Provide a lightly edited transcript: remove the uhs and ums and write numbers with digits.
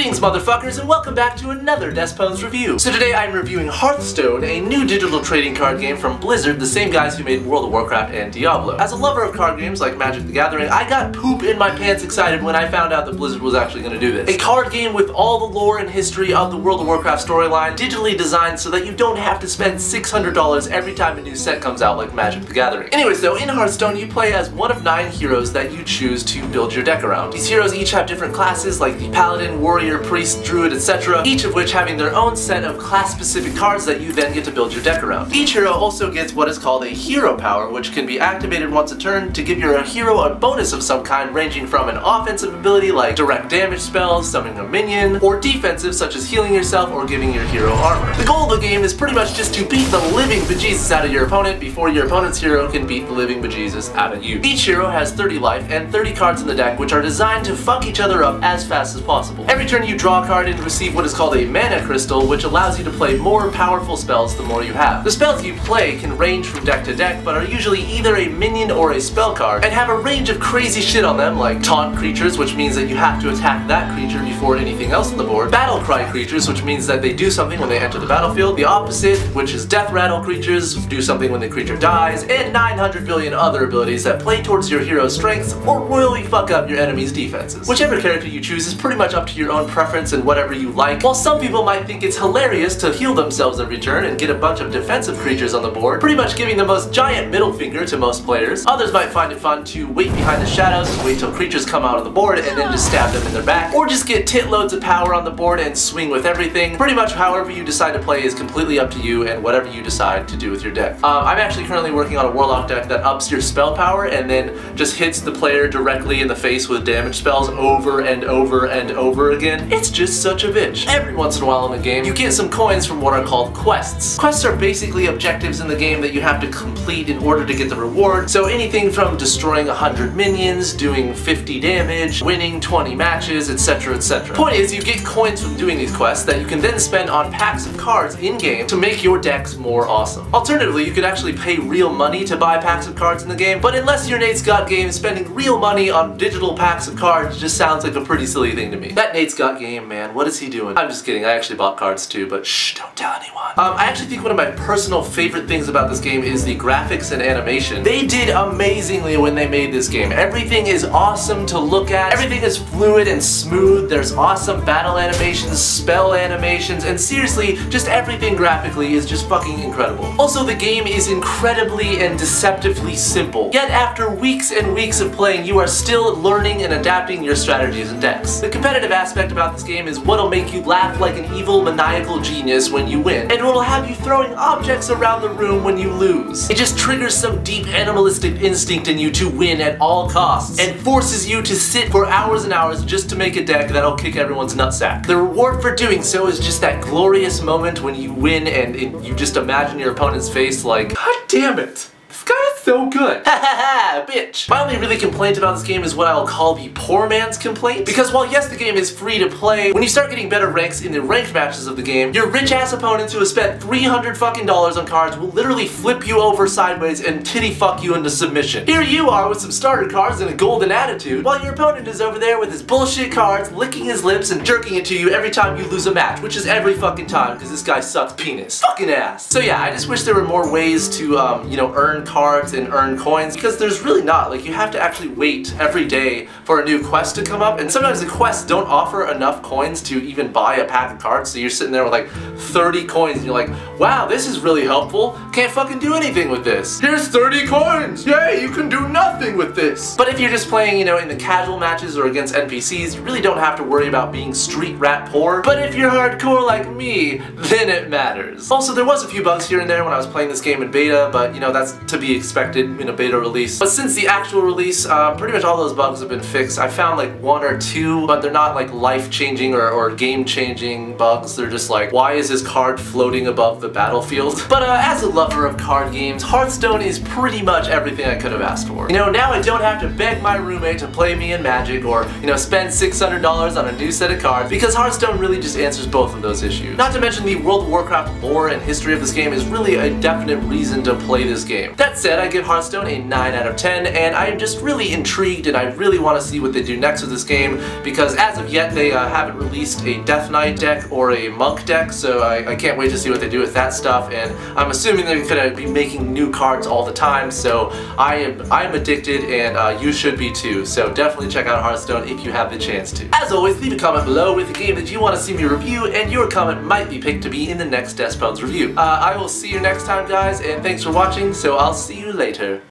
Greetings, motherfuckers, and welcome back to another Despwns review. So today I'm reviewing HearthStone, a new digital trading card game from Blizzard, the same guys who made World of Warcraft and Diablo. As a lover of card games like Magic the Gathering, I got poop in my pants excited when I found out that Blizzard was actually going to do this. A card game with all the lore and history of the World of Warcraft storyline, digitally designed so that you don't have to spend $600 every time a new set comes out like Magic the Gathering. Anyways though, in HearthStone you play as one of 9 heroes that you choose to build your deck around. These heroes each have different classes like the Paladin, Warrior, Priest, Druid, etc., each of which having their own set of class-specific cards that you then get to build your deck around. Each hero also gets what is called a hero power, which can be activated once a turn to give your hero a bonus of some kind, ranging from an offensive ability like direct damage spells, summoning a minion, or defensive such as healing yourself or giving your hero armor. The goal of the game is pretty much just to beat the living bejesus out of your opponent before your opponent's hero can beat the living bejesus out of you. Each hero has 30 life and 30 cards in the deck, which are designed to fuck each other up as fast as possible. Every turn you draw a card and receive what is called a mana crystal, which allows you to play more powerful spells the more you have. The spells you play can range from deck to deck, but are usually either a minion or a spell card, and have a range of crazy shit on them, like taunt creatures, which means that you have to attack that creature before anything else on the board, battle cry creatures, which means that they do something when they enter the battlefield, the opposite, which is death rattle creatures, do something when the creature dies, and 900 billion other abilities that play towards your hero's strengths or royally fuck up your enemy's defenses. Whichever character you choose is pretty much up to your own preference and whatever you like. While some people might think it's hilarious to heal themselves every turn and get a bunch of defensive creatures on the board, pretty much giving the most giant middle finger to most players, others might find it fun to wait behind the shadows and wait till creatures come out of the board and then just stab them in their back, or just get titloads of power on the board and swing with everything. Pretty much however you decide to play is completely up to you and whatever you decide to do with your deck. I'm actually currently working on a Warlock deck that ups your spell power and then just hits the player directly in the face with damage spells over and over and over again. It's just such a bitch. Every once in a while in the game, you get some coins from what are called quests. Quests are basically objectives in the game that you have to complete in order to get the reward. So anything from destroying 100 minions, doing 50 damage, winning 20 matches, etc, etc. Point is, you get coins from doing these quests that you can then spend on packs of cards in-game to make your decks more awesome. Alternatively, you could actually pay real money to buy packs of cards in the game, but unless you're Nate's Got Game, spending real money on digital packs of cards just sounds like a pretty silly thing to me. That Nate's Got Game, man, what is he doing? I'm just kidding, I actually bought cards too, but shh, don't tell anyone. I actually think one of my personal favorite things about this game is the graphics and animation. They did amazingly when they made this game. Everything is awesome to look at, everything is fluid and smooth, there's awesome battle animations, spell animations, and seriously, just everything graphically is just fucking incredible. Also, the game is incredibly and deceptively simple, yet after weeks and weeks of playing, you are still learning and adapting your strategies and decks. The competitive aspect about this game is what'll make you laugh like an evil, maniacal genius when you win, and what'll have you throwing objects around the room when you lose. It just triggers some deep animalistic instinct in you to win at all costs, and forces you to sit for hours and hours just to make a deck that'll kick everyone's nutsack. The reward for doing so is just that glorious moment when you win and you just imagine your opponent's face like, God damn it! This guy is so good. Ha ha ha, bitch. My only really complaint about this game is what I'll call the poor man's complaint. Because while yes, the game is free to play, when you start getting better ranks in the ranked matches of the game, your rich ass opponents who have spent $300 fucking on cards will literally flip you over sideways and titty fuck you into submission. Here you are with some starter cards and a golden attitude, while your opponent is over there with his bullshit cards, licking his lips and jerking it to you every time you lose a match, which is every fucking time because this guy sucks penis. Fucking ass. So yeah, I just wish there were more ways to, you know, earn cards and earn coins, because there's really not. Like, you have to actually wait every day for a new quest to come up, and sometimes the quests don't offer enough coins to even buy a pack of cards, so you're sitting there with like 30 coins and you're like, wow, this is really helpful, can't fucking do anything with this. Here's 30 coins, yay, you can do nothing with this. But if you're just playing, you know, in the casual matches or against NPCs, you really don't have to worry about being street rat poor, but if you're hardcore like me, then it matters. Also, there was a few bugs here and there when I was playing this game in beta, but you know, that's to be expected in a beta release. But since the actual release, pretty much all those bugs have been fixed. I found like 1 or 2, but they're not like life-changing or game-changing bugs. They're just like, why is this card floating above the battlefield? But as a lover of card games, HearthStone is pretty much everything I could have asked for. You know, now now I don't have to beg my roommate to play me in Magic or, spend $600 on a new set of cards, because Hearthstone really just answers both of those issues. Not to mention the World of Warcraft lore and history of this game is really a definite reason to play this game. That said, I give Hearthstone a 9 out of 10, and I'm just really intrigued and I really want to see what they do next with this game, because as of yet they haven't released a Death Knight deck or a Monk deck, so I can't wait to see what they do with that stuff, and I'm assuming they're going to be making new cards all the time, so I'm addicted, and you should be too, so definitely check out Hearthstone if you have the chance to. As always, leave a comment below with a game that you want to see me review, and your comment might be picked to be in the next Despwns review. I will see you next time, guys, and thanks for watching, so I'll see you later.